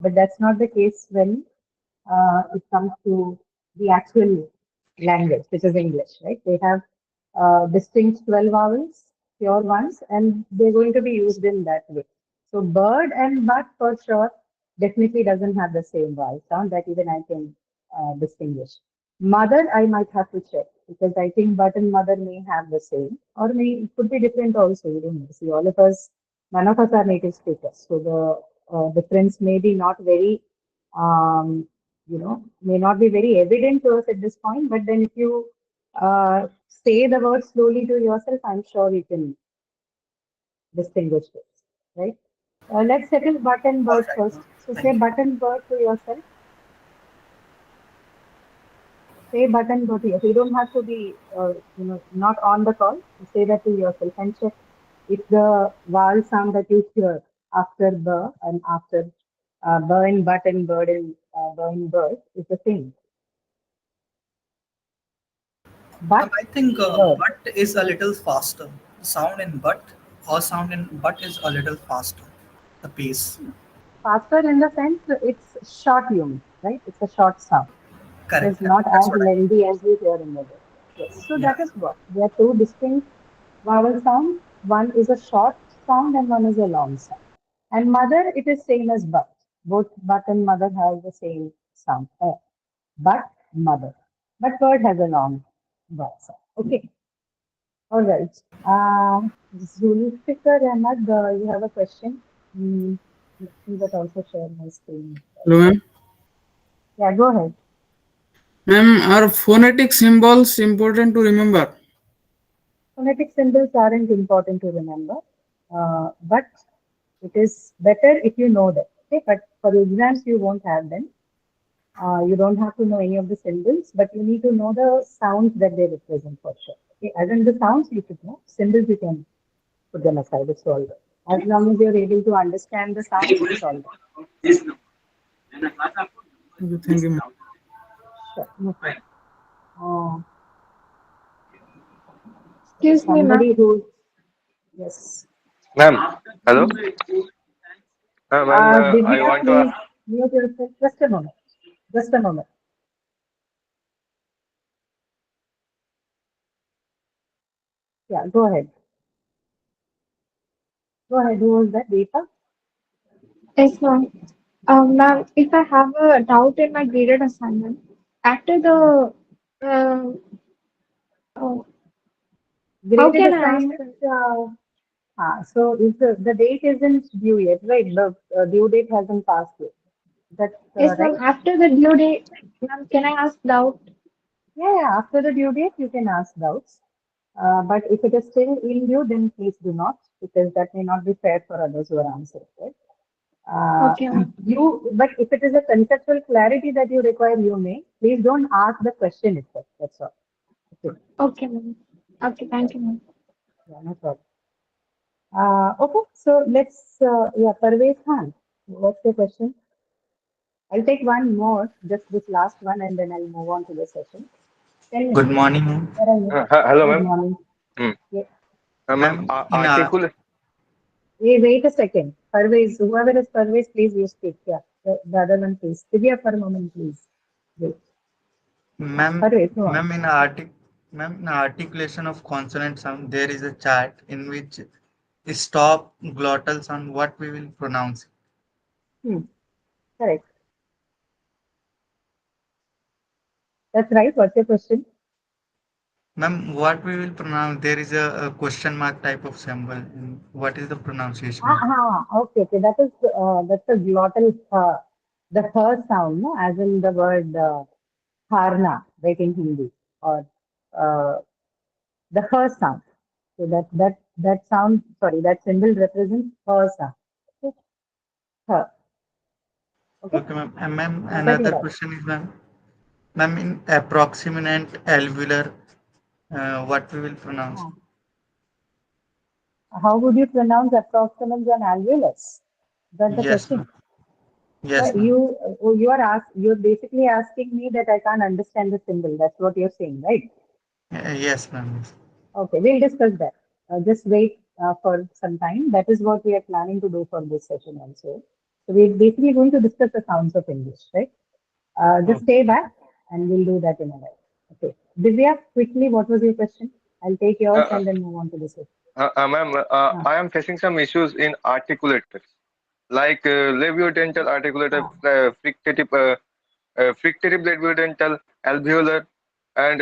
But that's not the case when it comes to the actual language, which is English, right? They have distinct 12 vowels, pure ones, and they're going to be used in that way. So bird and but for sure definitely doesn't have the same vowel sound that even I can distinguish. Mother, I might have to check because I think but and mother may have the same, or may it could be different also. You don't know. See, all of us, none of us are native speakers, so the difference may be not very, um, may not be very evident to us at this point. But then, if you say the word slowly to yourself, I'm sure you can distinguish this, right? Let's settle but and All bird right, first. ma'am. So say Thank you. but and bird to yourself. Say but and bird to yourself. You don't have to be, not on the call. Say that to yourself and check if the vowel sound that you hear after the and after the and but and bird and the and bird is the same. But I think bird. but is a little faster. Sound in but or sound in but is a little faster. The pace. Faster in the sense that it's short, you mean, right? It's a short sound. It Correct, is correct. not That's as what I mean. lengthy as we hear in the word. Yes. So Yeah, that is what. There are two distinct vowel sounds. One is a short sound and one is a long sound. And mother, it is same as but. Both but and mother have the same sound. But mother. But bird has a long vowel sound. Okay. All right. Zulfikar Ahmad, you have a question? Mm, let me but also share my screen. Hello, ma'am. Yeah, go ahead. Ma'am, are phonetic symbols important to remember? Phonetic symbols aren't important to remember, but it is better if you know them. Okay, but for the exams, you won't have them. You don't have to know any of the symbols, but you need to know the sounds that they represent for sure. Okay, as in the sounds you should know. Symbols you can put them aside. It's all good. As long as you're able to understand the sounds, it's all good. Okay, thank you, ma'am. Sure, no problem. Uh, Excuse me, ma'am. somebody who, yes. Ma'am, hello? Ma'am, I Divya, want to please mute yourself. Just a moment. Just a moment. Yeah, go ahead. Go ahead. Who was that? Deepa? Yes, ma'am. Ma'am, if I have a doubt in my graded assignment, after the, uh, oh, how Graded can I ask? assignment. So if the date isn't due yet, right? The due date hasn't passed yet. That's Yes, ma'am. right. After the due date, ma'am, can I ask doubt? Yeah, yeah. After the due date, you can ask doubts. But if it is still in due, then please do not, because that may not be fair for others who are answering, right? Okay, ma'am. But if it is a conceptual clarity that you require, you may. Please don't ask the question itself. That's all. Okay. Okay, ma'am. Okay, thank you, ma'am. Yeah, no problem. Okay, so yeah, Parvez Khan, what's the question? I'll take one more, just this last one, and then I'll move on to the session. Tell me, good morning, ma'am. where are you? hello, Good ma'am. morning. Hmm. Yeah. Ma'am, Ma'am, in articulate. Hey, wait a second. Parvez, whoever is Parvez, please you speak. Yeah, the other one, please. Divya, for a moment, please. Wait. ma'am, Parvez, go on. ma'am, ma'am, in articulation of consonant sound, there is a chart in which stop glottal sound. What we will pronounce. Hmm, correct. That's right. What's your question? Ma'am, what we will pronounce? There is a question mark type of symbol. What is the pronunciation? Okay, okay. That's a glottal the sound, no? As in the word harna, right in Hindi, or uh, the sound. So that sound, sorry, that symbol represents sound. Okay, her. Okay, Okay, ma'am. And ma'am, but you're another right. question is, ma'am, in approximant alveolar, what we will pronounce? Uh, how would you pronounce approximants and alveolus? Is that the Yes, question? ma'am. Yes, ma'am. You're basically asking me that I can't understand the symbol. That's what you're saying, right? Yes, ma'am. Yes. Okay, we'll discuss that. Just wait for some time. That is what we are planning to do for this session also. So we're basically going to discuss the sounds of English, right? Just stay back and we'll do that in a while. Okay. Divya, quickly, what was your question? I'll take yours and then move on to this. Ma'am, I am facing some issues in articulators, like labiodental articulator, frictative labiodental, alveolar, and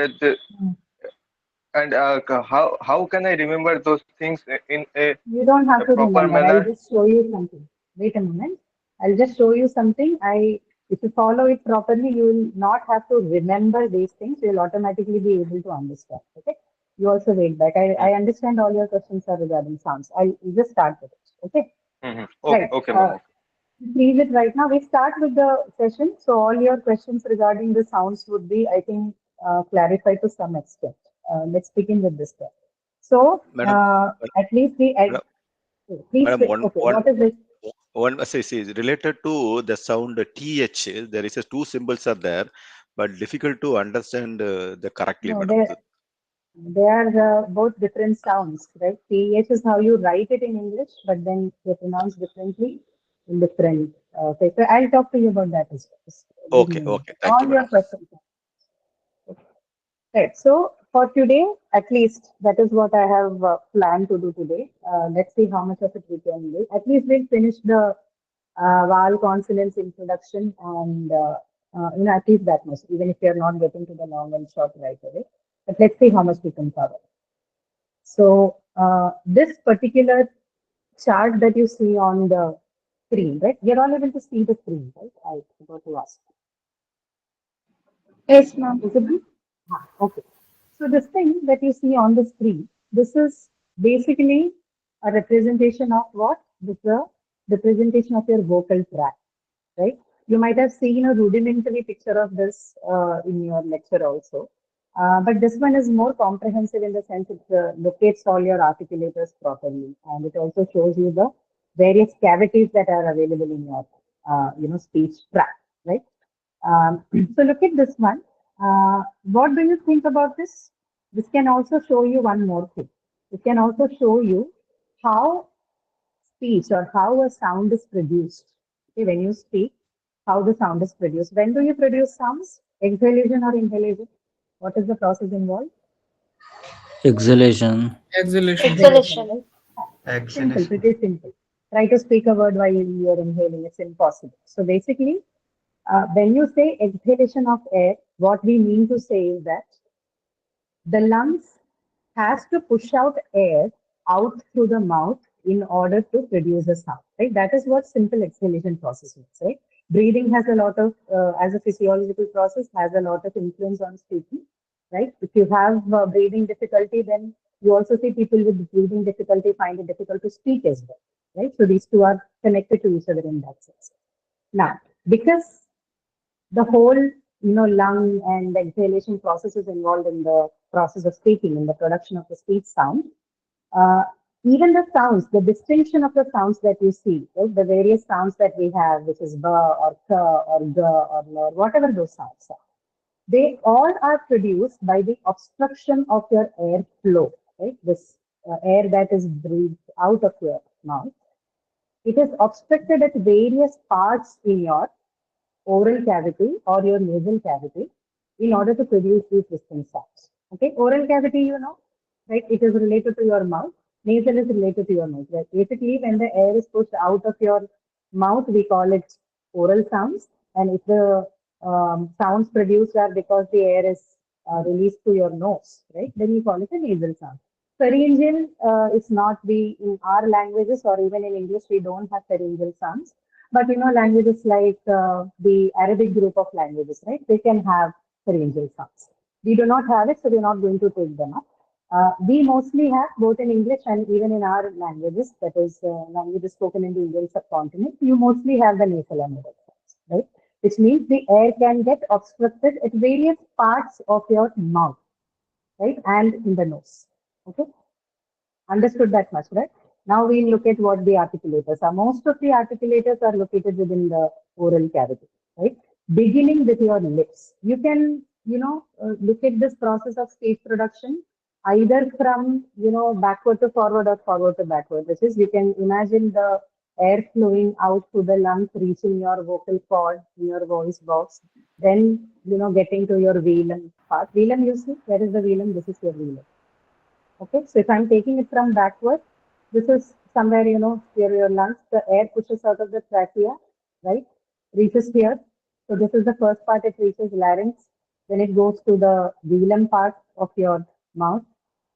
how can I remember those things in You don't have a to proper remember. I'll manner? just show you something. Wait a moment. I'll just show you something. If you follow it properly, you will not have to remember these things. You'll automatically be able to understand. Okay. You also wait back. I understand all your questions are regarding sounds. I'll just start with it. Okay. Okay, Right. okay, ma'am. Leave it right now. We start with the session. So all your questions regarding the sounds would be, I think, clarified to some extent. Let's begin with this one. So Madam, at least madam, please, madam, one, okay, one, what is it? one says is related to the sound TH. There is a two symbols are there, but difficult to understand the correctly, No, madam. they are both different sounds, right? TH is how you write it in English, but then they pronounce differently in different. Okay, so I'll talk to you about that as well. Give me Okay, a minute. okay. Thank you, All your madam. questions. Right. So for today, at least that is what I have planned to do today. Let's see how much of it we can do. At least we'll finish the vowel consonants introduction and at least that much, even if you're not getting to the long and short right away. But let's see how much we can cover. So this particular chart that you see on the screen, right? You're all able to see the screen, right? I forgot to ask. Yes, ma'am. Visible? Okay. So this thing that you see on the screen, this is basically a representation of what? This is a representation of your vocal tract, right? You might have seen a rudimentary picture of this in your lecture also. But this one is more comprehensive in the sense it locates all your articulators properly, and it also shows you the various cavities that are available in your, speech tract, right? So look at this one. What do you think about this? This can also show you one more thing. It can also show you how speech or how a sound is produced. Okay, when you speak, how the sound is produced. When do you produce sounds? Exhalation or inhalation? What is the process involved? Exhalation. Exhalation. Exhalation. Right? Simple, Exhalation. pretty simple. Try to speak a word while you're inhaling. It's impossible. So basically, when you say exhalation of air, what we mean to say is that the lungs has to push out air out through the mouth in order to produce a sound, right? That is what simple exhalation process means, right? Breathing has a lot of, as a physiological process, has a lot of influence on speaking, right? If you have breathing difficulty, then you also see people with breathing difficulty find it difficult to speak as well, right? So these two are connected to each other in that sense. Now, because the whole lung and exhalation process is involved in the process of speaking, in the production of the speech sound. uh, Even the sounds, the distinction of the sounds that you see, right? The various sounds that we have, which is ba or ka or ga or la, whatever those sounds are, they all are produced by the obstruction of your air flow, right? This air that is breathed out of your mouth, it is obstructed at various parts in your oral cavity or your nasal cavity in order to produce these distinct sounds. Okay, oral cavity, right? It is related to your mouth. Nasal is related to your nose. Right? Basically, when the air is pushed out of your mouth, we call it oral sounds. And if the sounds produced are because the air is released to your nose, right? Then we call it a nasal sound. Pharyngeal is not the in our languages or even in English we don't have pharyngeal sounds. But languages like the Arabic group of languages, right? They can have pharyngeal sounds. We do not have it, so we're not going to take them up. We mostly have both in English and even in our languages, that is languages spoken in the Indian subcontinent, you mostly have the nasal and oral sounds, right? Which means the air can get obstructed at various parts of your mouth, right? And in the nose. Okay. Understood that much, right? Now we'll look at what the articulators are. Most of the articulators are located within the oral cavity, right? Beginning with your lips. You can, look at this process of speech production either from, backward to forward or forward to backward, which is you can imagine the air flowing out to the lungs, reaching your vocal cord, your voice box, then, getting to your velum part. Velum, you see, where is the velum? This is your velum. Okay, so if I'm taking it from backward, this is somewhere, your lungs, the air pushes out of the trachea, right? Reaches here. So this is the first part, it reaches larynx. Then it goes to the velum part of your mouth,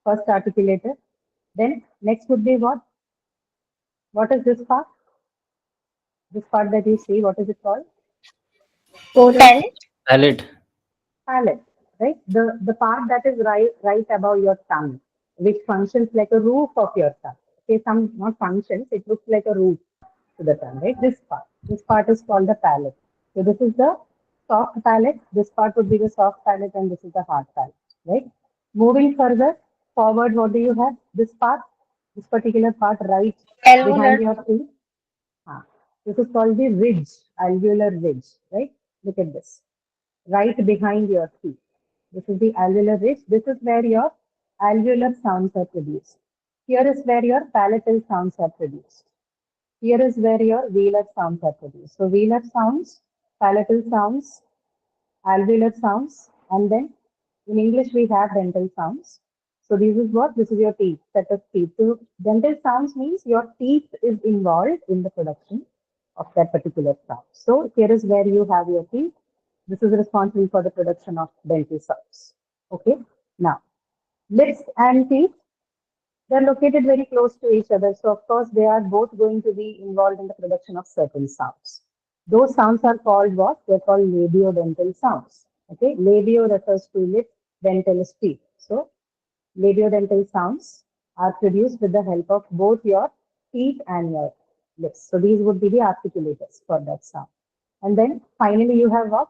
first articulator. Then next would be what? What is this part? This part that you see, what is it called? Palate. Palate. Palate, right? The part that is right above your tongue, which functions like a roof of your tongue. Okay, some not functions, it looks like a roof to the tongue, right? This part is called the palate. So this is the soft palate. This part would be the soft palate, and this is the hard palate, right? Moving further forward, what do you have? This part, this particular part right Alveolar. behind your teeth. This is called the ridge, alveolar ridge, right? Look at this. Right behind your teeth. This is the alveolar ridge. This is where your alveolar sounds are produced. Here is where your palatal sounds are produced. Here is where your velar sounds are produced. So velar sounds, palatal sounds, alveolar sounds, and then in English we have dental sounds. So this is what? This is your teeth, set of teeth. So dental sounds means your teeth is involved in the production of that particular sound. So here is where you have your teeth. This is responsible for the production of dental sounds. Okay. Now, lips and teeth, they're located very close to each other. So of course, they are both going to be involved in the production of certain sounds. Those sounds are called what? They're called labiodental sounds. Okay. Labio refers to lip, dental is teeth. So labiodental sounds are produced with the help of both your teeth and your lips. So these would be the articulators for that sound. And then finally you have what?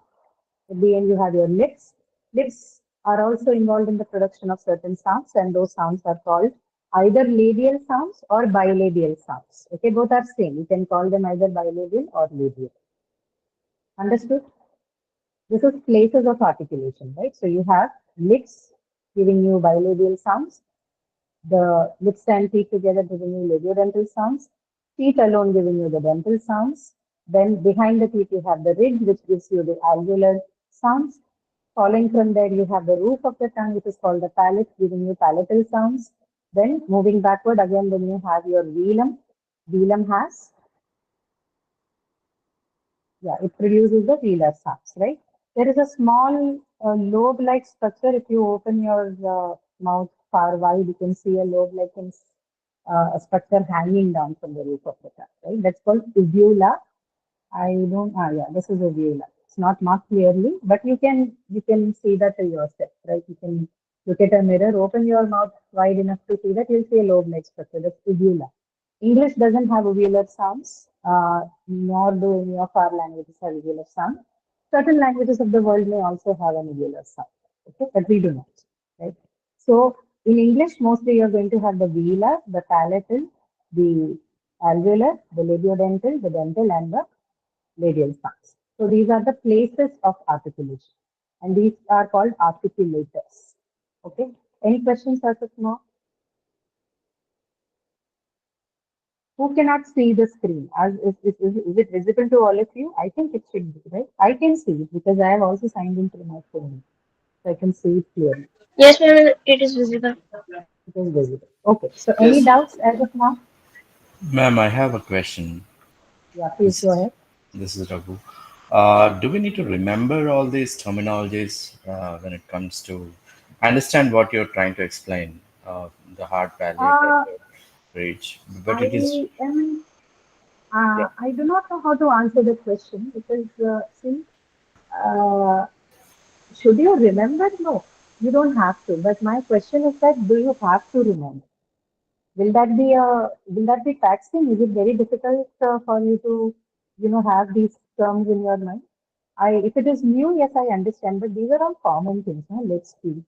At the end you have your lips. Lips are also involved in the production of certain sounds, and those sounds are called either labial sounds or bilabial sounds. Okay, both are same. You can call them either bilabial or labial. Understood? This is places of articulation, right? So you have lips giving you bilabial sounds, the lips and teeth together giving you labiodental sounds, teeth alone giving you the dental sounds. Then behind the teeth you have the ridge, which gives you the alveolar sounds. Following from there you have the roof of the tongue, which is called the palate, giving you palatal sounds. Then moving backward again, then you have your velum. Velum has, it produces the velar sounds, right? There is a small lobe-like structure. If you open your mouth far wide, you can see a lobe-like a structure hanging down from the roof of the tongue, right? That's called uvula. This is uvula. It's not marked clearly, but you can see that to yourself, right? You can look at a mirror, open your mouth wide enough to see that, you'll see a lobe-like structure. That's uvula. English doesn't have uvular sounds, nor do any of our languages have uvular sound. Certain languages of the world may also have an uvular sound, okay, but we do not, right? So in English, mostly you're going to have the velar, the palatal, the alveolar, the labiodental, the dental, and the labial sounds. So these are the places of articulation, and these are called articulators. Okay. Any questions as of now? Who cannot see the screen? Is it visible to all of you? I think it should be, right? I can see it because I have also signed in through my phone. So I can see it clearly. Yes, ma'am, it is visible. It is visible. Okay. So any Yes. doubts as of now? Ma'am, I have a question. Yeah, please go ahead. This is Raghu. Do we need to remember all these terminologies when it comes to understand what you're trying to explain? The hard palate or Uh, the ridge, but it is I do not know how to answer the question because, see, uh, should you remember? No, you don't have to. But my question is that, do you have to remember? Will that be taxing? Is it very difficult for you to, have these terms in your mind? If it is new, yes, I understand, but these are all common things. No? Let's see,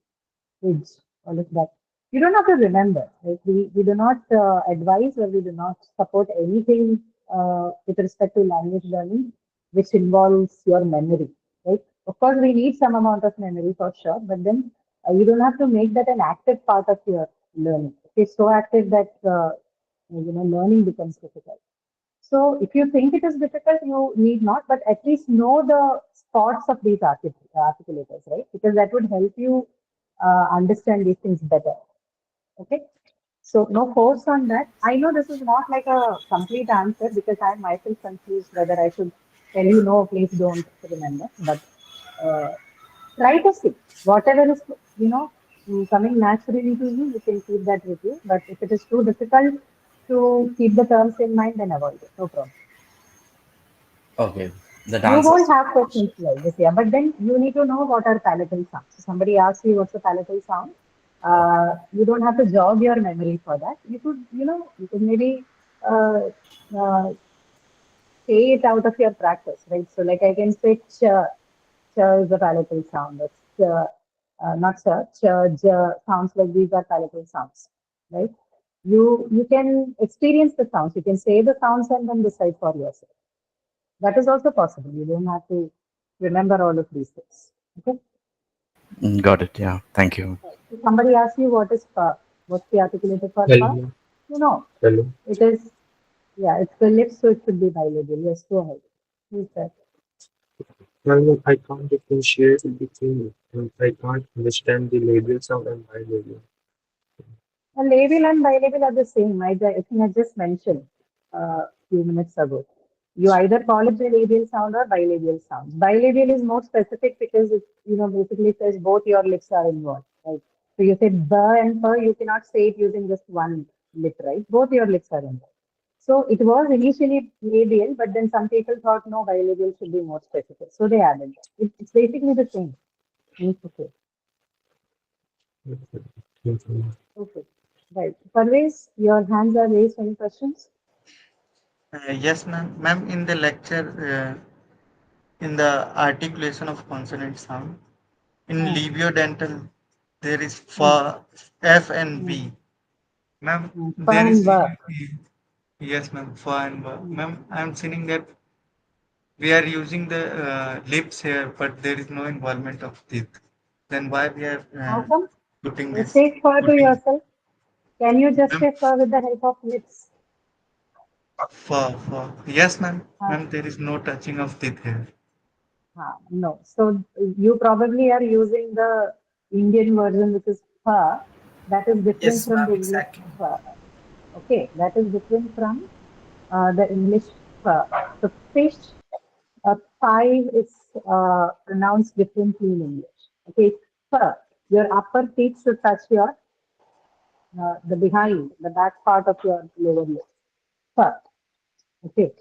ridge, all of that. You don't have to remember. Right? We do not advise or we do not support anything with respect to language learning which involves your memory. Right? Of course, we need some amount of memory for sure, but then you don't have to make that an active part of your learning. It's so active that learning becomes difficult. So if you think it is difficult, you need not, but at least know the spots of these articulators, right? Because that would help you understand these things better. Okay. So no force on that. I know this is not like a complete answer because I am myself confused whether I should tell you no, please don't remember. But uh, try to see whatever is, coming naturally to you, you can keep that with you. But if it is too difficult to keep the terms in mind, then avoid it. No problem. Okay, that You answers. won't have questions like this, yeah. But then you need to know what are palatal sounds. So somebody asks you what's a palatal sound. You don't have to jog your memory for that. You could maybe uh, uh, say it out of your practice, right? So like I can say ch, ch is a palatal sound. It's not ch, ch, j sounds like these are palatal sounds, right? You can experience the sounds. You can say the sounds and then decide for yourself. That is also possible. You don't have to remember all of these things. Okay. Got it. Yeah. Thank you. If somebody asks you what is fa, what's the articulator for fa? Hello. You know, Hello. it is, yeah, it's the lips, so it should be bilabial. Yes, go ahead. Who's that? Well, I can't differentiate between, I can't understand the labial sound and bilabial. Labial and bilabial are the same. I think I just mentioned a few minutes ago. You either call it the labial sound or bilabial sound. Bilabial is more specific because it, basically says both your lips are involved, right? So you say b and per, you cannot say it using just one lip, right? Both your lips are involved. So it was initially labial, but then some people thought no, bilabial should be more specific. So they added that. It's basically the same. Okay. Okay. Right. Parvez, your hands are raised. Any questions? Yes, ma'am. Ma'am, in the lecture, in the articulation of consonant sound, in Hmm. labiodental, there is Hmm. F and Hmm. V. Ma'am, there Fun is, work. yes, ma'am, fa and va. Ma'am, I'm seeing that we are using the lips here, but there is no involvement of teeth. Then why we are How come? putting this? Say fur to Putting yourself. Can you just ma'am, say fur with the help of lips? for. Yes, ma'am. Uh, Ma'am, there is no touching of teeth here. no. So you probably are using the Indian version, which is fur. That is different Yes, from ma'am, the English exactly. fur. Okay, that is different from the English fur. So fish, five is pronounced differently in English. Okay, fur. Your upper teeth should touch your the behind, the back part of your lower lip. Fur. Okay.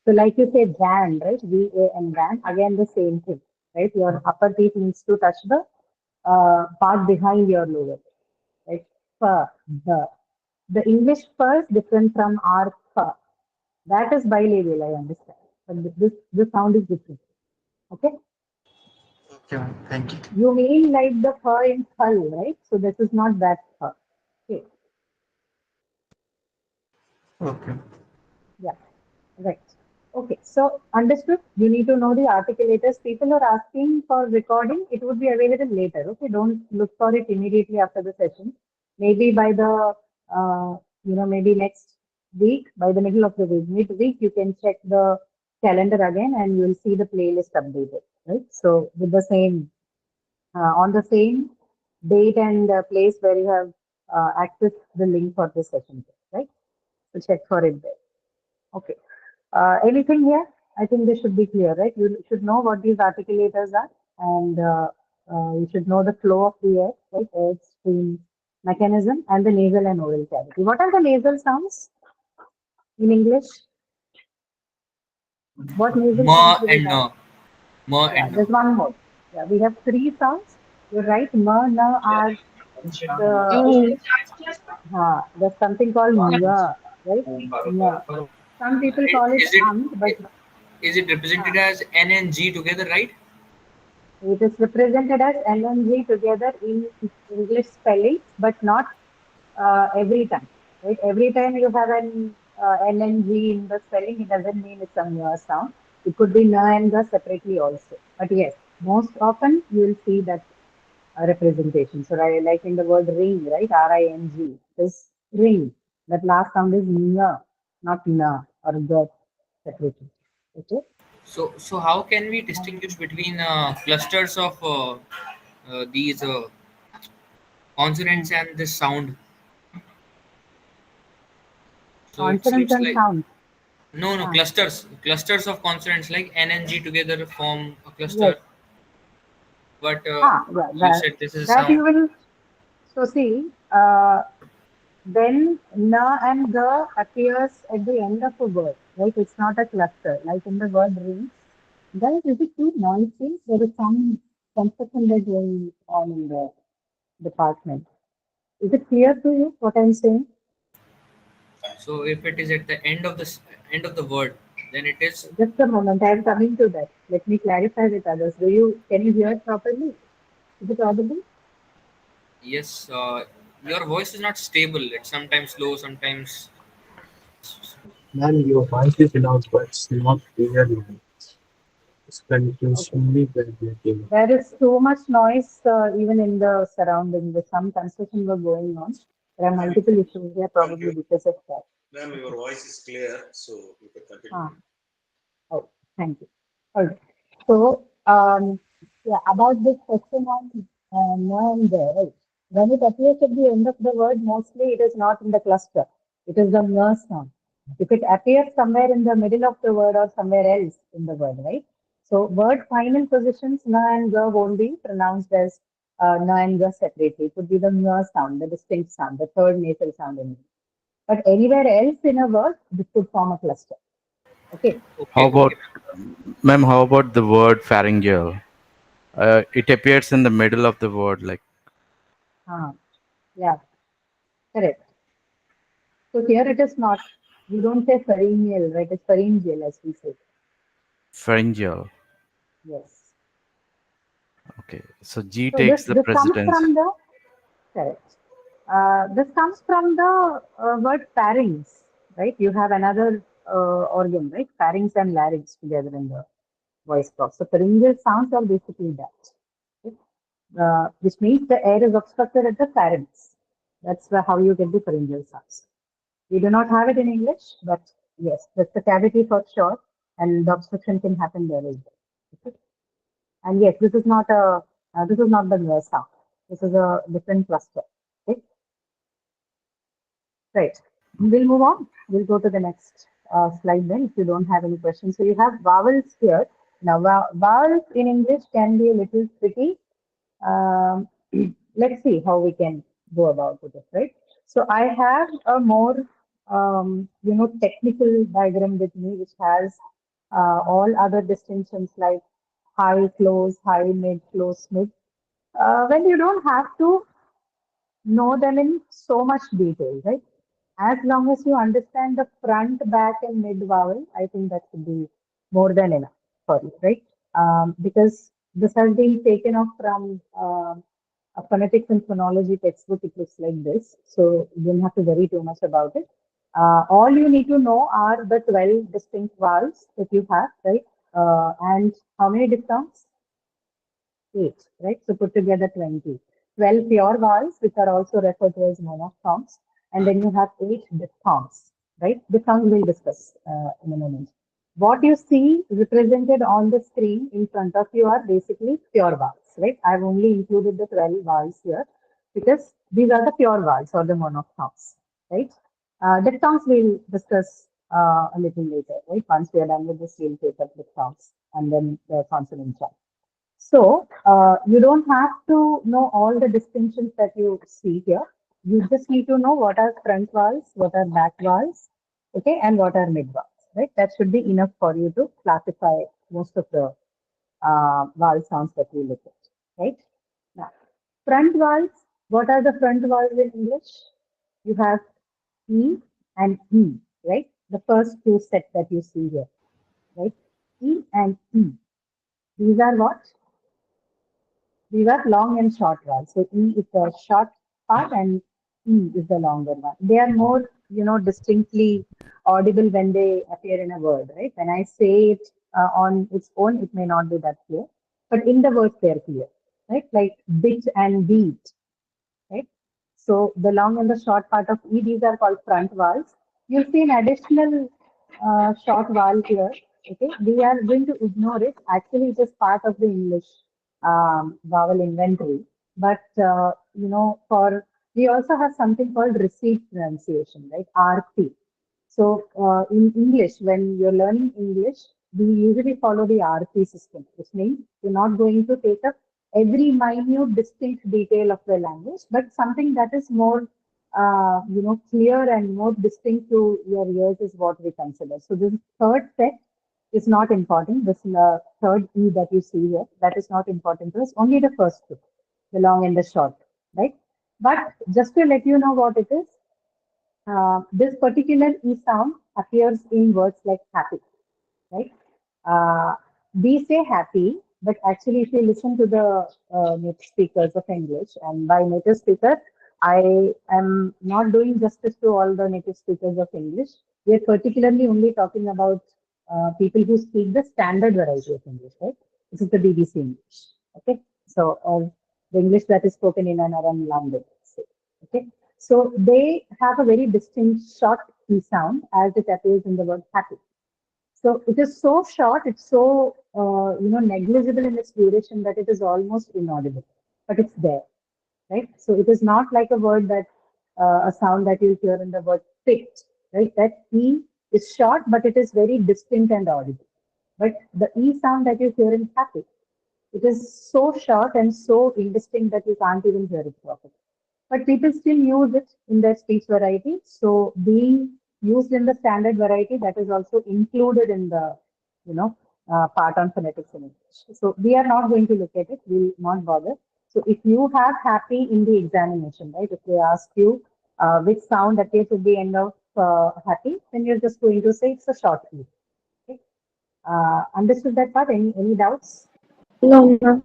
So like you say, van, right? V-A-N, van. Again, the same thing, right? Your upper teeth needs to touch the part behind your lower, right? Fur, the English fur is different from our fur. That is bilabial, I understand. But this sound is different. Okay. Okay, ma'am. Thank you. You mean like the fur in skull, right? So this is not that fur. Okay. Okay. Yeah. Right. Okay. So understood. You need to know the articulators. People are asking for recording. It would be available later. Okay. Don't look for it immediately after the session. Maybe by the, maybe next week, by the middle of the week, midweek, you can check the calendar again and you will see the playlist updated. Right. So with the same, on the same date and place where you have accessed the link for this session. Right. So check for it there. Okay. Anything here? I think this should be clear, right? You should know what these articulators are, and you should know the flow of the air, right? Air stream mechanism and the nasal and oral cavity. What are the nasal sounds in English? What nasal sounds Ma do we and have? na. Ma Yeah, and na. there's one more. Yeah, we have three sounds. You're right. Ma, na are the Oh, there's something called nga, right? Nga. Some people call it Is it but is it represented as N and G together, right? it is represented as LNG together in English spelling, but not every time. Right? Every time you have an LNG in the spelling, it doesn't mean it's a near sound. It could be na and ga separately also. But yes, most often you will see that representation. So like in the word ring, right? R-I-N-G. This ring. That last sound is na, not na or ga. separately. Okay. So how can we distinguish between clusters of these consonants and this sound? So Consonants it's and like sounds. no Ah, clusters of consonants like N and G together form a yes. cluster. But Yeah, you said this is a that sound. you will. So see, when na and ga appears at the end of a word, right? It's not a cluster. Like in the word ring, guys, is it too noisy? There is some construction that's going on in the department. Is it clear to you what I'm saying? So if it is at the end of the word, then it is Just a moment, I am coming to that. Let me clarify with others. Can you hear it properly? Is it audible? yes. Your voice is not stable. It's sometimes low, sometimes. Ma'am, your voice is loud, but it's not clear. It's Okay. continuously vibrating. There is too much noise even in the surrounding. There's some construction work going on. There are multiple issues here, probably because of that. Ma'am, your voice is clear, so you can continue. Ah, oh, thank you. All right. So, yeah, about this question on no and there, right? When it appears at the end of the word, mostly it is not in the cluster. It is the no sound. If it appears somewhere in the middle of the word or somewhere else in the word, right? So, word final positions na and ga won't be pronounced as na and ga separately. It would be the na sound, the distinct sound, the third nasal sound in it. But anywhere else in a word, this could form a cluster. Okay. How Okay, about, okay. ma'am, how about the word pharyngeal? It appears in the middle of the word, like Yeah, correct. So here it is not, we don't say pharyngeal, right? It's pharyngeal as we say. pharyngeal. Yes. Okay, so G So this takes the this comes precedence. from the correct. This comes from the word pharynx, right? You have another organ, right? Pharynx and larynx together in the voice box. So pharyngeal sounds are basically that, okay? Which means the air is obstructed at the pharynx. That's how you get the pharyngeal sounds. We do not have it in English, but yes, that's the cavity for sure, and the obstruction can happen there as well. Okay? And yes, this is not the near sound. This is a different cluster. Okay, right. We'll move on. We'll go to the next slide then. If you don't have any questions, so you have vowels here. Now, vowels in English can be a little tricky. Um, let's see how we can go about it, right? So I have a more, technical diagram with me, which has all other distinctions like high, close, high, mid, close, mid. When you don't have to know them in so much detail, right? As long as you understand the front, back, and mid vowel, I think that should be more than enough for you, right? Because this has been taken off from a phonetics and phonology textbook. It looks like this, so you don't have to worry too much about it. All you need to know are the 12 distinct vowels that you have, right? And how many diphthongs? 8, right? So put together 20. 12 pure vowels, which are also referred to as monophthongs. And then you have 8 diphthongs, right? Diphthongs we'll discuss in a moment. What you see represented on the screen in front of you are basically pure vowels, right? I've only included the 12 vowels here because these are the pure vowels or the monophthongs, right? Diphthongs we'll discuss a little later, right? Once we are done with this, we'll take up diphthongs and then the consonant chart. So you don't have to know all the distinctions that you see here. You just need to know what are front vowels, what are back vowels, okay, and what are mid vowels, right? That should be enough for you to classify most of the vowel sounds that we look at, right? Now, front vowels, what are the front vowels in English? You have E and E, right? The first two sets that you see here, right? E and E. These are what? These are long and short vowels. So E is the short part and E is the longer one. They are more, distinctly audible when they appear in a word, right? When I say it on its own, it may not be that clear, but in the words they are clear, right? Like bit and beat, right? So the long and the short part of E, these are called front vowels. You'll see an additional short vowel here. Okay, we are going to ignore it. Actually, it is part of the English vowel inventory. But for we also have something called received pronunciation, right? RP. So in English, when you're learning English, we usually follow the RP system, which means you're not going to take up every minute distinct detail of the language, but something that is more clear and more distinct to your ears is what we consider. So this third set is not important. This third E that you see here, that is not important to us. Only the first two, the long and the short, right? But just to let you know what it is, this particular E sound appears in words like happy, right? We say happy, but actually, if you listen to the native speakers of English, and by native speaker, I am not doing justice to all the native speakers of English. We are particularly only talking about people who speak the standard variety of English, right? This is the BBC English, okay? So, or the English that is spoken in and around London, say, okay? So they have a very distinct short E sound as it appears in the word happy. So it is so short, it's so negligible in its duration that it is almost inaudible, but it's there, right? So it is not like a word that a sound that you hear in the word pit, right? That E is short, but it is very distinct and audible. But the E sound that you hear in happy, it is so short and so indistinct that you can't even hear it properly. But people still use it in their speech variety. So being used in the standard variety, that is also included in the, part on phonetics in English. So we are not going to look at it. We'll not bother. So if you have happy in the examination, right? If they ask you which sound appears at the end of happy, then you're just going to say it's a short E. Okay? Understood that part? Any doubts? No, ma'am.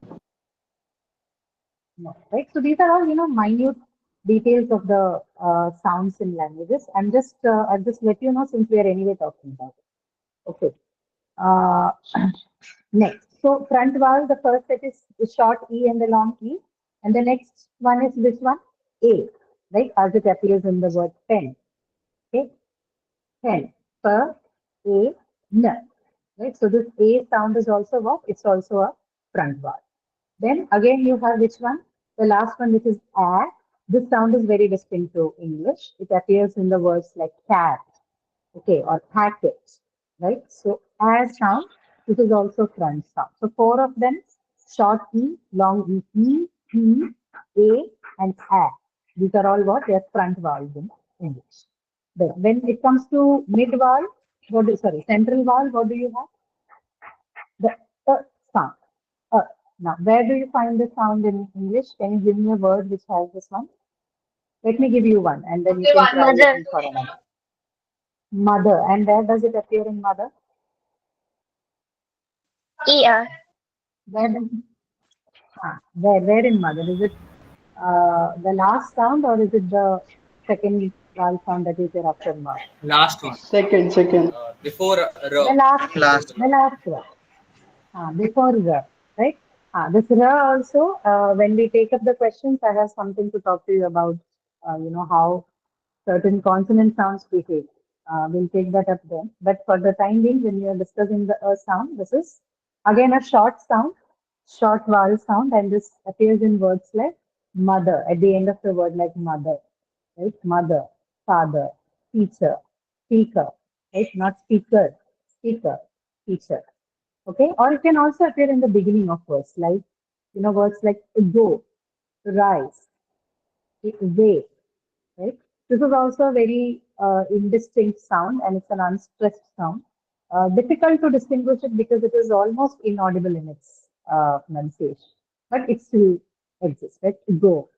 No, right? So these are all, minute details of the sounds in languages. I'll just let you know since we are anyway talking about it. Okay. Uh, next. So front vowel, the first set is the short E and the long E. And the next one is this one, A, right? As it appears in the word pen. Okay. Pen. Per, A, N. Right? So this A sound is also what? It's also a front vowel. Then again you have which one? The last one, which is A. This sound is very distinct to English. It appears in the words like cat, okay, or packet, right? So A sound, this is also front sound. So four of them, short E, long E, E, A, and A. These are all what? They are front vowels in English. Then when it comes to mid vowel, central vowel, what do you have? The sound. Now, where do you find the sound in English? Can you give me a word which has this one? Let me give you one, and then you can try Mother. looking for another. Mother. And where does it appear in mother? ER. Where in mother? Is it the last sound or is it the second vowel sound that is there after ma? Last one. Second. Before The R. last one. Before the, right? This ra also, when we take up the questions, I have something to talk to you about, how certain consonant sounds behave. We'll take that up then. But for the time being, when we are discussing the sound, this is again a short sound, short vowel sound, and this appears in words like mother, at the end of the word like mother, right? Mother, father, teacher, speaker, right? Not speaker, speaker, teacher. Okay, or it can also appear in the beginning of words, like words like go, rise, wait, right? This is also a very indistinct sound, and it's an unstressed sound. Difficult to distinguish it because it is almost inaudible in its pronunciation, but it still exists. Right? Go,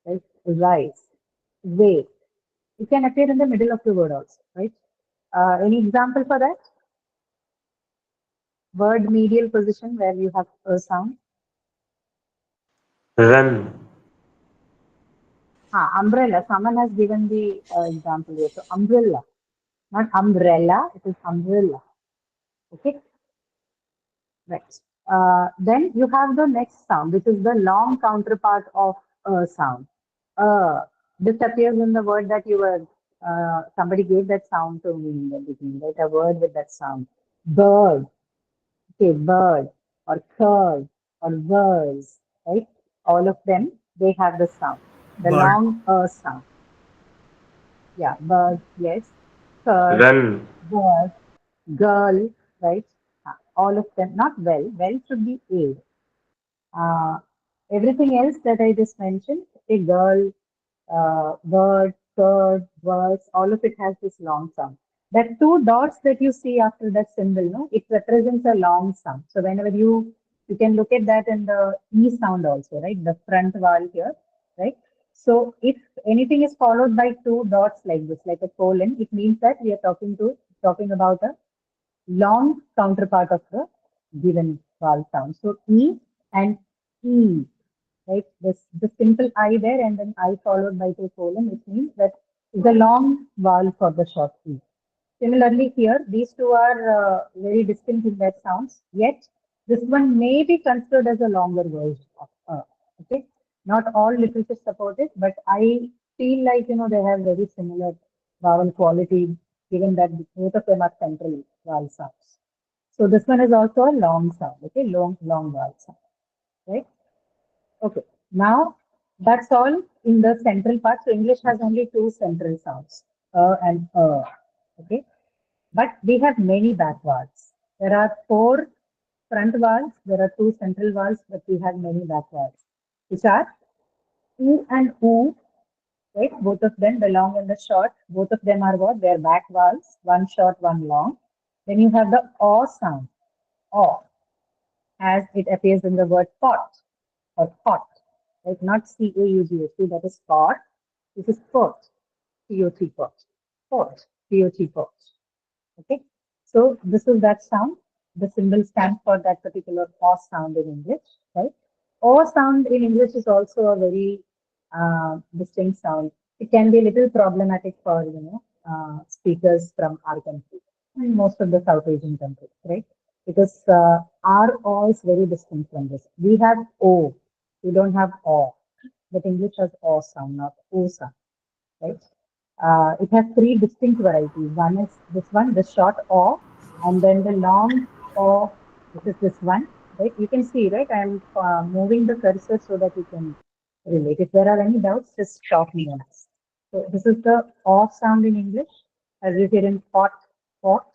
right? Rise, wait. It can appear in the middle of the word also, right? Any example for that? Word medial position where you have a sound. Run. Umbrella. Someone has given the example here. So umbrella, not umbrella. It is umbrella. Okay. Right. Then you have the next sound, which is the long counterpart of a sound. This appears in the word that you were somebody gave that sound to me in the beginning, right? A word with that sound. Bird, okay, bird, or curd, or verse, right? All of them, they have the sound, the Bird. long sound. Yeah, bird, yes. Curd, Run. bird, girl, right? All of them, not well. Well should be A. Uh, everything else that I just mentioned, a girl, word, third, verse, all of it has this long sound. That two dots that you see after that symbol, no, it represents a long sound. So whenever you can look at that in the E sound also, right? The front vowel here, right? So if anything is followed by two dots like this, like a colon, it means that we are talking about a long counterpart of the given vowel sound. So E and E, right? The simple I there and then I followed by two colon, which means that is a long vowel for the short E. Similarly here, these two are very distinct in their sounds, yet this one may be considered as a longer version of okay. Not all literature support it, but I feel like, they have very similar vowel quality, given that both of them are central vowel sounds. So this one is also a long sound, okay, long vowel sound, right? Okay, now that's all in the central part. So English has only two central sounds, and okay. But we have many back vowels. There are four front vowels, there are two central vowels, but we have many back vowels, which are oo and oo, right? Both of them, the long and the short, both of them are what? They are back vowels, one short, one long. Then you have the aw sound, aw, as it appears in the word pot or pot, right? Not C-A-U-G-H-T, that is pot. This is pot, P-O-T pot, pot, P-O-T pot. Okay, so this is that sound. The symbol stands for that particular O sound in English, right? O sound in English is also a very distinct sound. It can be a little problematic for speakers from our country and most of the South Asian countries, right? Because our O is very distinct from this. We have O, we don't have O, but English has O sound, not O sound, right? It has three distinct varieties. One is this one, the short O, and then the long O, which is this one, right? You can see, right? I'm moving the cursor so that you can relate. If there are any doubts, just stop me on us. So this is the O sound in English, as you hear in pot, pot.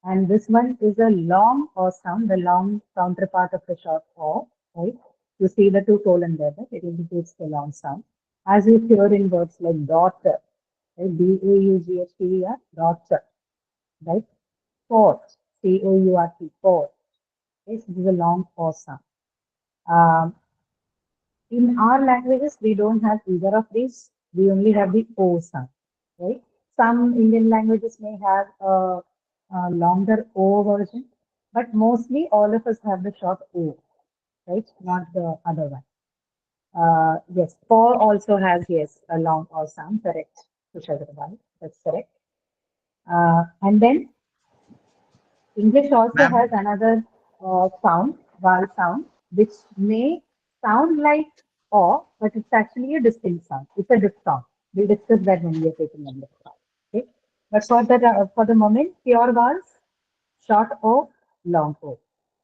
And this one is a long O sound, the long counterpart of the short O, right? You see the two colon there, right? It indicates the long sound. As you hear in words like daughter, right? D-A-U-G-H-T-E-R, daughter, right? Port, P-O-U-R-T, port. Okay, so this is a long O sound. In our languages, we don't have either of these. We only have the O sound, right? Some Indian languages may have a longer O version, but mostly all of us have the short O, right? Not the other one. Yes, Paul also has, yes, a long O sound, correct. Kushagrabal, that's correct. And then English also Ma'am, has another sound, vowel sound, which may sound like O, but it's actually a distinct sound. It's a diphthong. We'll discuss that when we are taking up the class. Okay. But for the moment, pure vowels, short O, long O.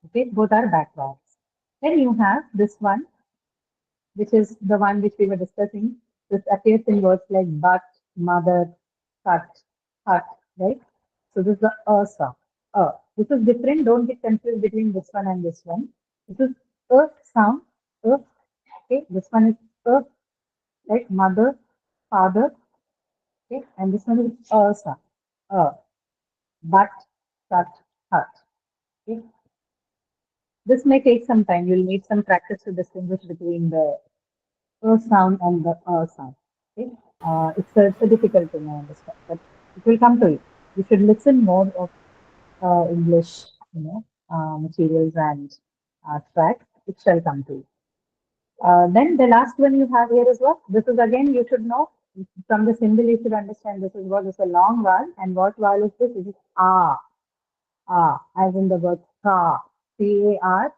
Okay, both are back vowels. Then you have this one, which is the one which we were discussing. This appears in words like but, mother, cut, hut, right? So this is the sound. This is different. Don't get confused between this one and this one. This is sound. Okay, this one is right? Mother, father. Okay, and this one is sound. But, cut, hut. Okay. This may take some time. You'll need some practice to distinguish between the sound and the sound. Okay? It's a difficult thing, I understand, but it will come to you. You should listen more of English, materials and tracks. It shall come to you. Then the last one you have here is what? This is again, you should know from the symbol, you should understand this is what is a long vowel, and what vowel is this? It is ah, as in the word car, C-A-R,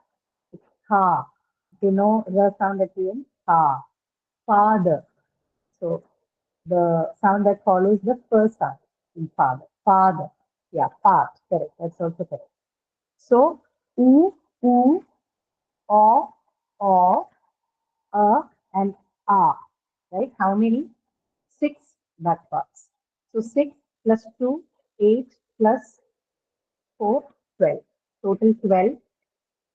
it's car. You know the sound at the end, car, father. So the sound that follows the first sound in father. Father. Yeah, part. Correct. That's also correct. So, oo, o, and a. Right? How many? 6 back parts. So 6 plus 2, 8 plus 4, 12. Total 12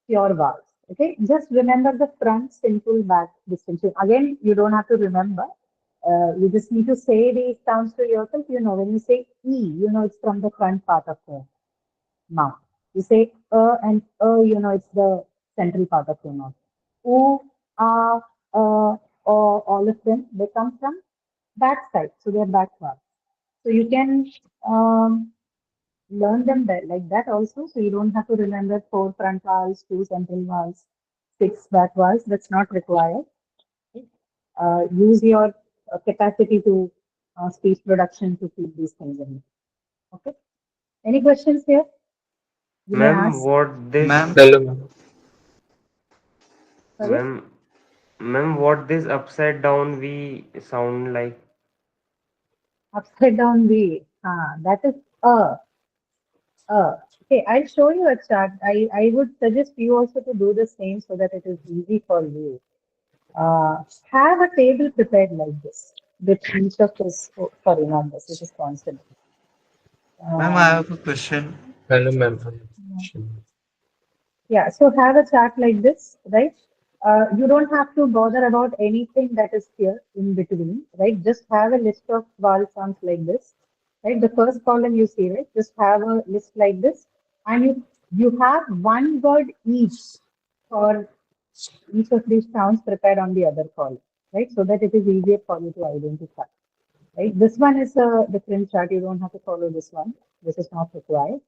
pure vowels. Okay, just remember the front simple back distinction. Again, you don't have to remember. You just need to say these sounds to yourself. You know, when you say E, you know it's from the front part of the mouth. You say and you know it's the central part of your mouth. O, all of them, they come from back side. So they're back parts. So you can learn them like that also. So you don't have to remember 4 front vowels, 2 central vowels, 6 back vowels. That's not required. Use your capacity to speech production to keep these things in. Okay. Any questions here? You may Ma'am, ask. what this Ma'am, Hello, ma'am. Sorry. ma'am, what this upside down V sound like? Upside down V. That is Okay, I'll show you a chart. I would suggest you also to do the same so that it is easy for you. Have a table prepared like this with each of this, sorry, not this, this is constant. ma'am, I have a question. Hello, ma'am. Yeah, so have a chart like this, right? You don't have to bother about anything that is here in between, right? Just have a list of vowel sounds like this, right? The first column you see, right? Just have a list like this, and you have one word each for each of these sounds prepared on the other column, right? So that it is easier for you to identify, right? This one is a different chart. You don't have to follow this one. This is not required.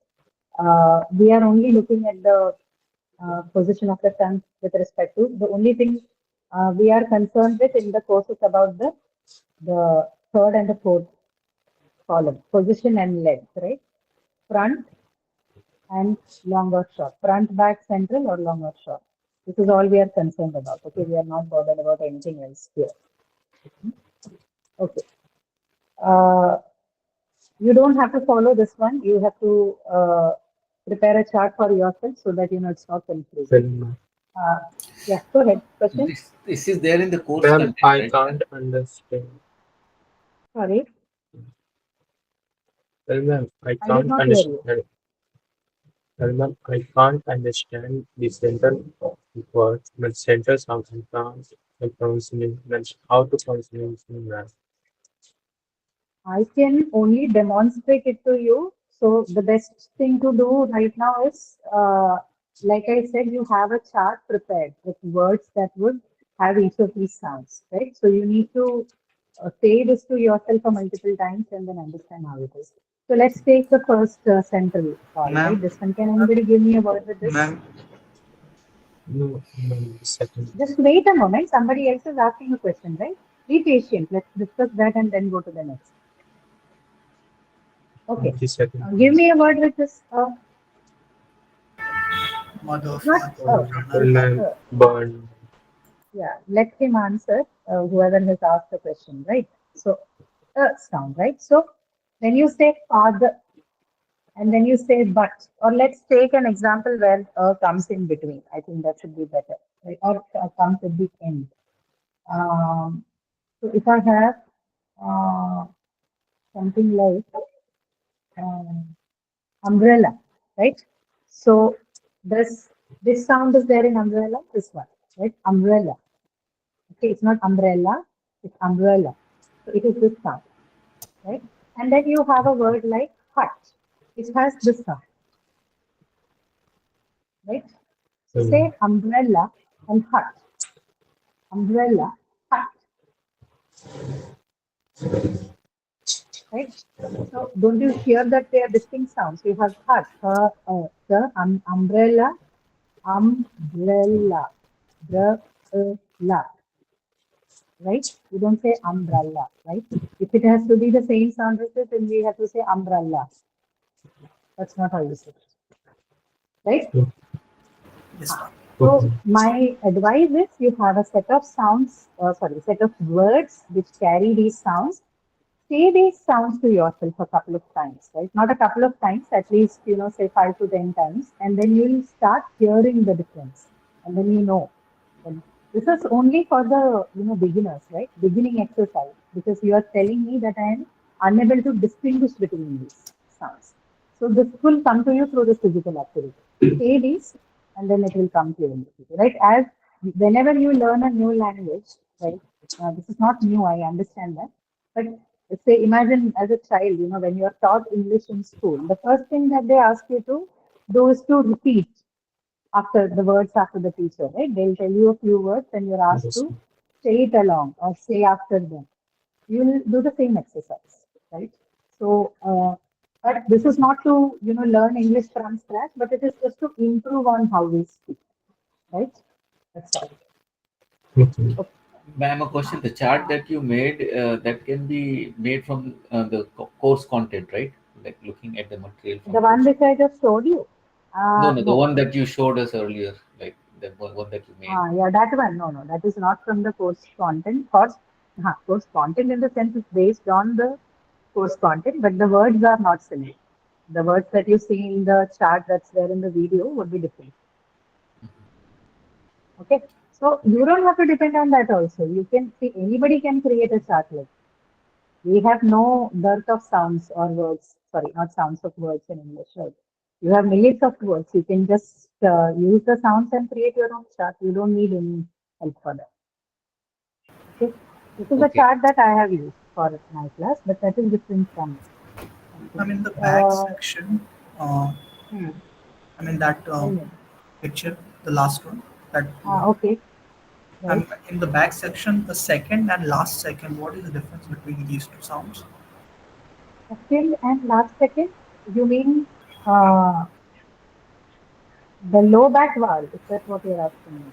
We are only looking at the position of the tongue with respect to the only thing we are concerned with in the course is about the third and the fourth column, position and length, right? Front and long or short, front, back, central, or long or short. This is all we are concerned about. Okay, we are not bothered about anything else here. Okay. You don't have to follow this one. You have to prepare a chart for yourself so that you know it's not confusing. Hello, ma'am. Yeah, go ahead. Question? This is there in the course Ma'am, content, I right? can't understand. Sorry, Well, ma'am, I I did can't not hear you. understand. Well, ma'am, I can't understand the center words, but center sound and consonant, how to consonant ma'am. I can only demonstrate it to you. So the best thing to do right now is, like I said, you have a chart prepared with words that would have each of these sounds, right? So you need to say this to yourself multiple times and then understand how it is. So let's take the first central call, right? Ma'am, This one, can anybody give me a word with this? ma'am, No, ma'am, the second. Just wait a moment. Somebody else is asking a question, right? Be patient. Let's discuss that and then go to the next. Okay. The second. Give me a word with this. Mother, Not Well, ma'am, burn. yeah, let him answer, whoever has asked the question, right? So, sound, right? So, when you say father and then you say but, or let's take an example where comes in between. I think that should be better, right? Or comes at the end. So, if I have something like umbrella, right? So, this sound is there in umbrella, this one, right? Umbrella. Okay, it's not umbrella, it's umbrella. So it is this sound, right? And then you have a word like hut, which has this sound, right? So say umbrella and hut. Umbrella, hut. Right? So don't you hear that they are distinct sounds? You have hut, umbrella, umbrella, right? You don't say umbrella, right? If it has to be the same sound as it, then we have to say umbrella. That's not how you say it, right? So my advice is you have a set of sounds, set of words which carry these sounds, say these sounds to yourself a couple of times, right? Not a couple of times, at least, say 5 to 10 times, and then you'll start hearing the difference. And then you know. And this is only for the, beginners, right? Beginning exercise, because you are telling me that I am unable to distinguish between these sounds. So this will come to you through this physical activity. Say these, and then it will come to you, right? As whenever you learn a new language, right? This is not new, I understand that. But say, imagine as a child, when you are taught English in school, the first thing that they ask you to do is to repeat after the words after the teacher, right? They'll tell you a few words and you're asked Yes. to say it along or say after them. You'll do the same exercise, right? So, but this is not to, learn English from scratch, but it is just to improve on how we speak, right? That's all. Okay. Okay. Ma'am, a question. The chart that you made, that can be made from the course content, right? Like looking at the material from The one course. which I just showed you. No, the No. one that you showed us earlier, like the one that you made. Yeah, that one. No, that is not from the course content. Course content in the sense is based on the course content, but the words are not similar. The words that you see in the chart that's there in the video would be different. Okay, so you don't have to depend on that also. You can see anybody can create a chart like. We have no dearth of sounds or words. Sorry, not sounds of words in English, right? You have millions of words. You can just use the sounds and create your own chart. You don't need any help for that. Okay, this is the Okay. chart that I have used for my class, but that is different from. I'm in the back section. Hmm. I'm in that picture, the last one. That Okay. Right. I'm in the back section. The second and last second. What is the difference between these two sounds? Second and last second. You mean the low back vowel? Is that what you're asking me?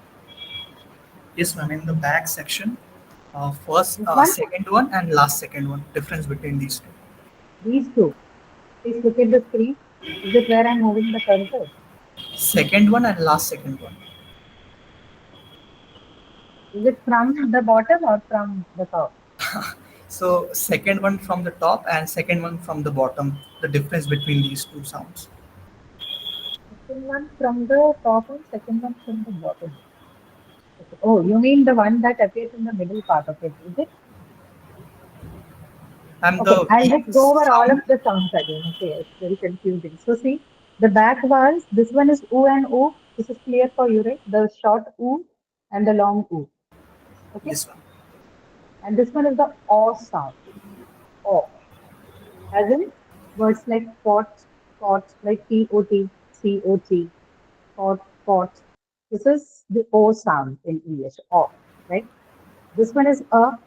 Yes, ma'am. In the back section, first, This one? second one, and last second one. Difference between these two. These two. Please look at the screen. Is it where I'm moving the cursor? Second one and last second one. Is it from the bottom or from the top? So second one from the top and second one from the bottom. The difference between these two sounds. Second one from the top and second one from the bottom. Okay. Oh, you mean the one that appears in the middle part of it, is it? And Okay, I'll just go over all of the sounds again. Okay, it's very confusing. So see, the back vowels, this one is oo and oo. This is clear for you, right? The short oo and the long oo. Okay. Yes, ma'am. And this one is the o sound. O. As in words like pot, like T-O-T, C-O-T, pot. This is the O sound in English, O, right? This one is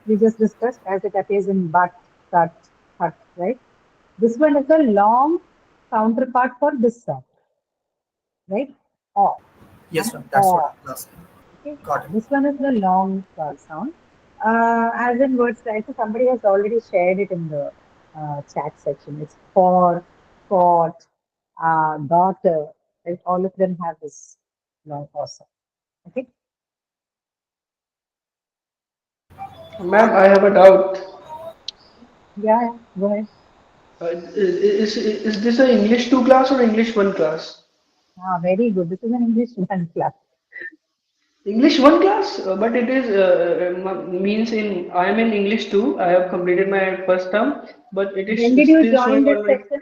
we just discussed as it appears in but, cut, hut, right? This one is the long counterpart for this sound, right? O. Yes, ma'am. That's what I was asking. Okay. Got it. This one is the long sound. As in words, right? So somebody has already shared it in the chat section. It's for, pot, daughter, right? All of them have this long sound. Okay. Ma'am, I have a doubt. Yeah, go ahead. Is this an English 2 class or English 1 class? Very good. This is an English 1 class. English 1 class, but it is means in I am in English 2. I have completed my first term, but it is When did you still join showing this on my section?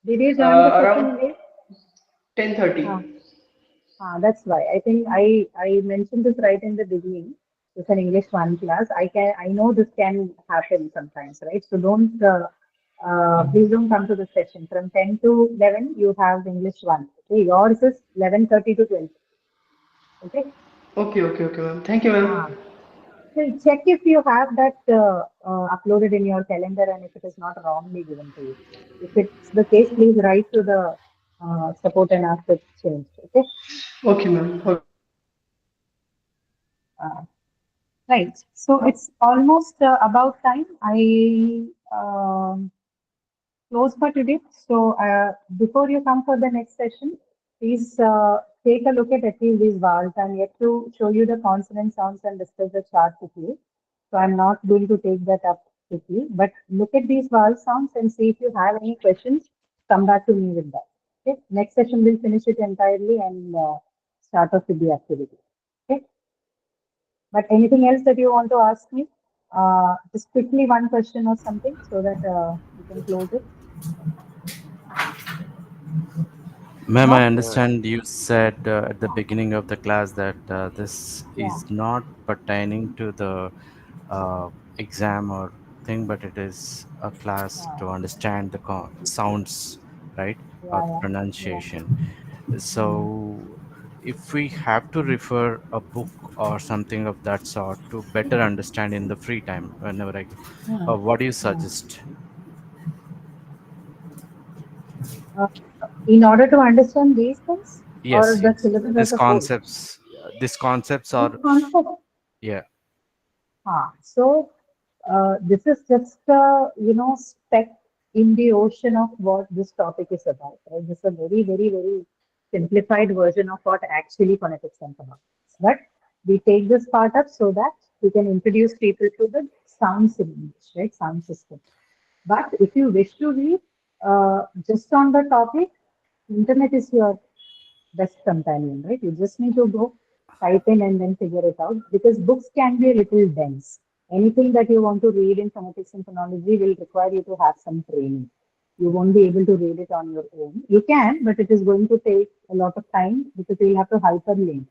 Did you join the session around late? 10:30. That's why. I think I mentioned this right in the beginning. It's an English 1 class. I know this can happen sometimes, right? So don't please don't come to the session. From 10 to 11, you have English 1. Okay, yours is 11:30 to 12. Okay. Okay, ma'am. Thank you, ma'am. So check if you have that uploaded in your calendar and if it is not wrongly given to you. If it's the case, please write to the support and ask it changed. Okay. Okay, ma'am. Okay. Right. So it's almost about time. I close for today. So before you come for the next session, please take a look at least these vowels. I'm yet to show you the consonant sounds and discuss the chart with you. So I'm not going to take that up quickly, but look at these vowel sounds and see if you have any questions. Come back to me with that. Okay. Next session we'll finish it entirely and start off with the activity. Okay. But anything else that you want to ask me? Just quickly one question or something so that we can close it. Ma'am, No? I understand you said at the beginning of the class that this Yeah. is not pertaining to the exam or thing, but it is a class to understand the sounds, right, or Yeah. pronunciation. So, if we have to refer a book or something of that sort to better understand in the free time, whenever I get, what do you suggest? Uh, in order to understand these things or Yes, the yes. syllabus as These a whole. concepts, These are, concepts. yeah. So this is just a speck in the ocean of what this topic is about. Right? This is a very, very, very simplified version of what actually phonetics and phonetics. But we take this part up so that we can introduce people to the sounds in English, right? Sound system. But if you wish to read just on the topic, internet is your best companion, right? You just need to go type in and then figure it out because books can be a little dense. Anything that you want to read in phonetics and phonology will require you to have some training. You won't be able to read it on your own. You can, but it is going to take a lot of time because you'll have to hyperlink.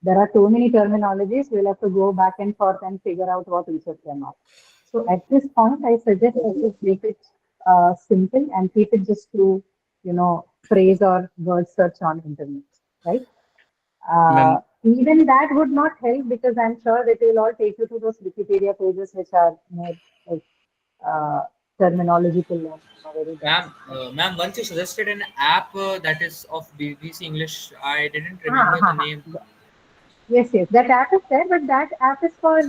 There are too many terminologies. We'll have to go back and forth and figure out what each of them are. So at this point, I suggest that you make it simple and keep it just to, phrase or word search on internet, right? Ma'am, Even that would not help because I'm sure that will all take you to those Wikipedia pages which are more like terminological and very dense. Ma'am, once you suggested an app that is of BBC English. I didn't remember the name. Yes, that app is there, but that app is for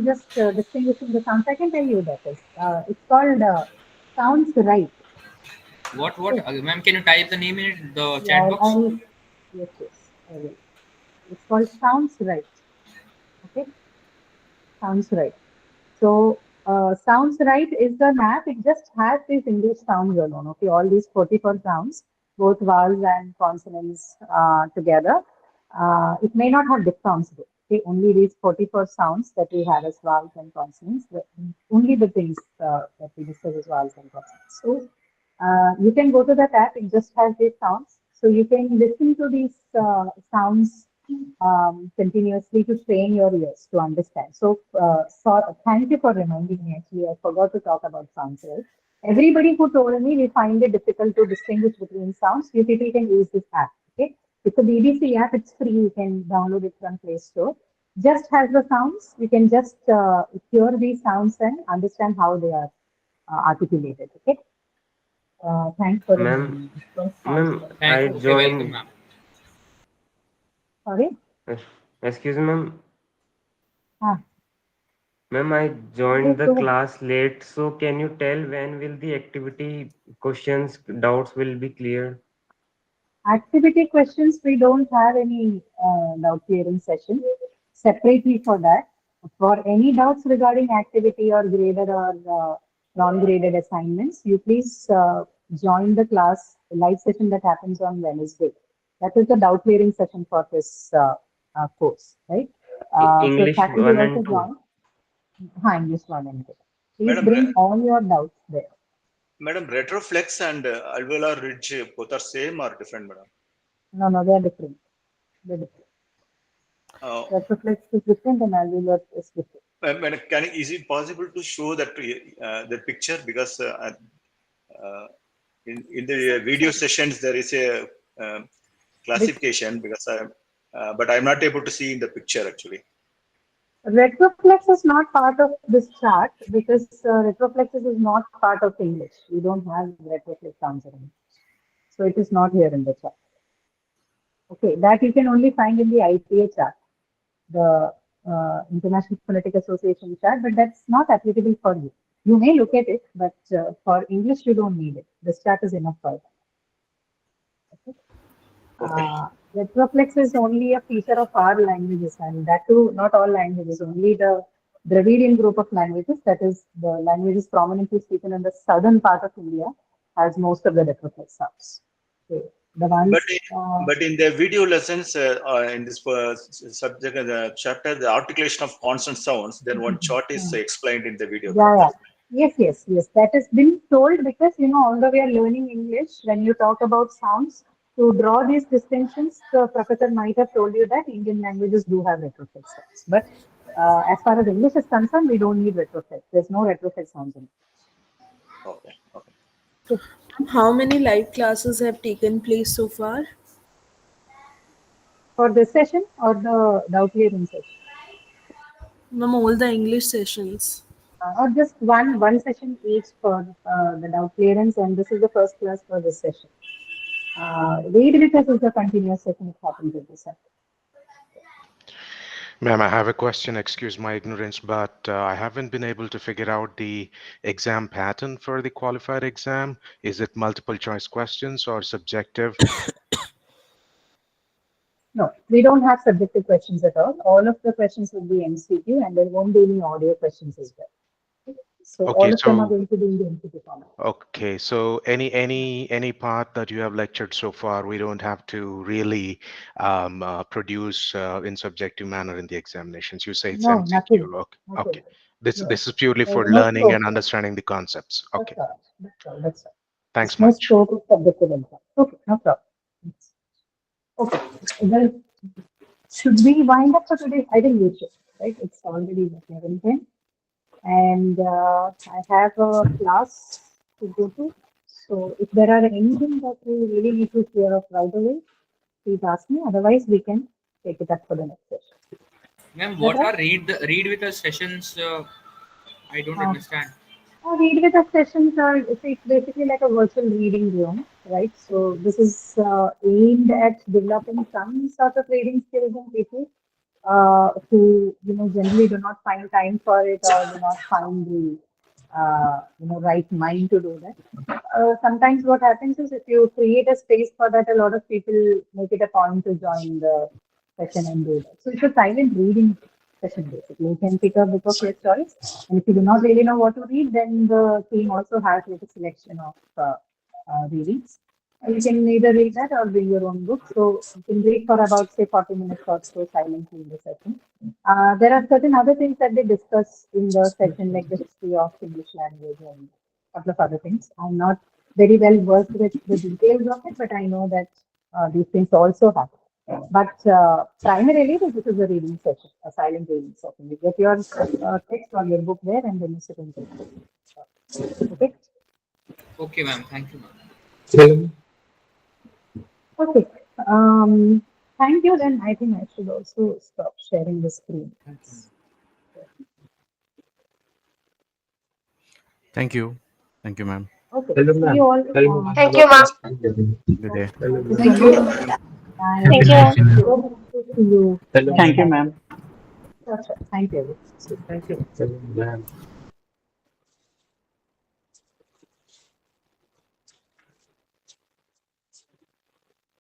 just distinguishing the sounds. I can tell you that is. It's called Sounds Right. What? Ma'am, can you type the name in the Yeah, chat box? yes, I will. It's called Sounds Right. Okay, Sounds Right. So, Sounds Right is the map. It just has these English sounds alone. Okay, all these 44 sounds, both vowels and consonants together. It may not have diphthongs though. Okay, only these 44 sounds that we have as vowels and consonants. Only the things that we discuss as vowels and consonants. So, you can go to that app. It just has these sounds. So you can listen to these sounds continuously to train your ears to understand. So, thank you for reminding me. Actually, I forgot to talk about sounds. Right? Everybody who told me we find it difficult to distinguish between sounds, you people can use this app. Okay, it's a BBC app. It's free. You can download it from Play Store. Just has the sounds. You can just hear these sounds and understand how they are articulated. Okay. Thanks for reminding me. Ma'am, I Okay, welcome, joined. ma'am. Sorry. Excuse me, ma'am. Ah. Ma'am, I joined the So, class late, so can you tell when will the activity questions, doubts will be cleared? activity questions, we don't have any doubt clearing session separately for that. For any doubts regarding activity or graded or non-graded assignments, you please join the class live session that happens on Wednesday. That is the doubt clearing session for this course, right? So English faculty 1 also and 2. join. English 1 and 2. Please Madam, bring all your doubts there. Madam, retroflex and alveolar ridge both are same or different, madam? No, they are different. They're different. Retroflex is different and alveolar is different. Madam, is it possible to show that the picture because in the video sessions there is a classification because but I'm not able to see in the picture actually. Retroflex is not part of this chart because retroflexes is not part of English. We don't have retroflex sounds in English. So it is not here in the chart. Okay, that you can only find in the IPA chart, the International Phonetic Association chart, but that's not applicable for you. You may look at it, but for English you don't need it. This chart is enough for that. Okay. Retroflex is only a feature of our languages, and that too, not all languages, only the Dravidian group of languages, that is the languages prominently spoken in the southern part of India, has most of the retroflex sounds. Okay. The ones, But in the video lessons in this subject, the chapter, the articulation of consonant sounds, then one chart is explained in the video. yeah. Yes. That has been told because, although we are learning English, when you talk about sounds, to draw these distinctions, the professor might have told you that Indian languages do have retroflex sounds. But as far as English is concerned, we don't need retroflex. There's no retroflex sounds in it. Okay. How many live classes have taken place so far? For this session or the doubt clearing session? Ma'am, all the English sessions. Or just one session each for the doubt clearance, and this is the first class for this session. Read with us is the continuous session. It happens every Sunday. Ma'am, I have a question. Excuse my ignorance, but I haven't been able to figure out the exam pattern for the qualified exam. Is it multiple choice questions or subjective? No, we don't have subjective questions at all. All of the questions will be MCQ, and there won't be any audio questions as well. So Okay, all of them are going to be in the MCQ format. Okay, so any part that you have lectured so far, we don't have to really produce in subjective manner in the examinations. You say it's No, MCQ. nothing. Okay. Nothing. Okay. This No. is purely for There's no learning and scope. understanding the concepts. Okay. That's all. Thanks No much. scope of subjective exam. Okay, no problem. Okay. Well, should we wind up for today? I think we should, right? It's already 11:10. And I have a class to go to. So if there are anything that we really need to clear up right away, please ask me. Otherwise, we can take it up for the next session. Ma'am, what are read with us sessions? I don't understand. Read with us sessions are it's basically like a virtual reading room, right? So this is aimed at developing some sort of reading skills in people who generally do not find time for it or do not find the right mind to do that. Sometimes what happens is if you create a space for that, a lot of people make it a point to join the session and do that. So it's a silent reading session basically. You can pick a book of your choice, and if you do not really know what to read, then the team also has like a selection of readings. You can either read that or bring your own book. So you can read for about, say, 40 minutes or so silently in the session. There are certain other things that they discuss in the session, like the history of English language and a couple of other things. I'm not very well versed with the details of it, but I know that these things also happen. But primarily, this is a reading session, a silent reading session. You get your text or your book there, and then you sit and read. Okay? Okay, ma'am. Thank you, ma'am. Okay. Thank you. Then I think I should also stop sharing the screen. Thank you. Thank you, ma'am. Okay. Hello, See ma'am. you all. Hello, Thank you, ma'am. Good day. Thank you. Bye. Thank you. See you. Hello. Thank you, ma'am. Sure. Thank you. Thank you. Hello, ma'am.